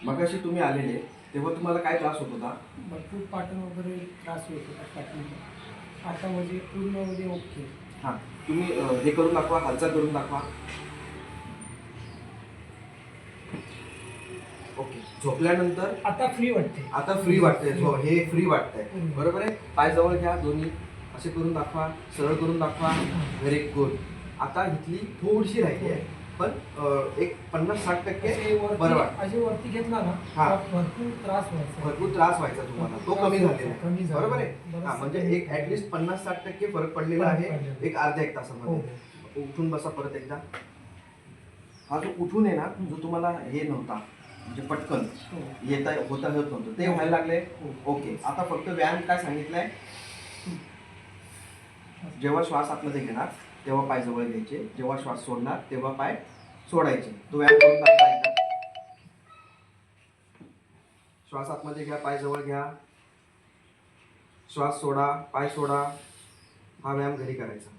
मगाशी तुम्ही आलेले तेव्हा तुम्हाला काय त्रास होत होता? भरपूर पाठण वगैरे त्रास होत होता स्टार्टिंगला. आता म्हणजे पूर्ण म्हणजे ओके. हां, तुम्ही हे करून दाखवा, हालचाल करून दाखवा. ओके. झोपल्यानंतर आता फ्री वाटते. आता फ्री वाटतंय. हे फ्री वाटतंय. हम्म. बरोबर आहे. पाय जवळ घ्या दोन्ही, असे करून दाखवा, सरळ करून दाखवा. Very good. आता इथली थोडीशी राहिली आहे, पण एक 50-60% असे बरं वाटतं. असे वरती घेतला ना हा. तर भरपूर त्रास व्हायचा. भरपूर त्रास व्हायचा तुम्हाला, तो कमी झालेला कमी आहे. झाला. बरोबर आहे. बरंच हां, म्हणजे एक ॲटलिस्ट 50-60% फरक पडलेला फरक आहे पडलेला. एक अर्ध्या 1 हो तासामध्ये. उठून बसा परत एकदा. हा जो उठून आहे ना, जो तुम्हाला हे नव्हता म्हणजे पटकन हो. होत नव्हतं, ते व्हायला लागले. हो. ओके. आता फक्त व्यायाम काय सांगितलंय, जेव्हा श्वास आतमध्ये घेणार तेव्हा पाय जवळ घ्यायचे, जेव्हा श्वास सोडणार तेव्हा पाय सोडायचे. तो व्यायाम करून दाखवा एकदा. श्वास आतमध्ये घ्या, पाय जवळ घ्या, श्वास सोडा, पाय सोडा. हा व्यायाम घरी करायचा.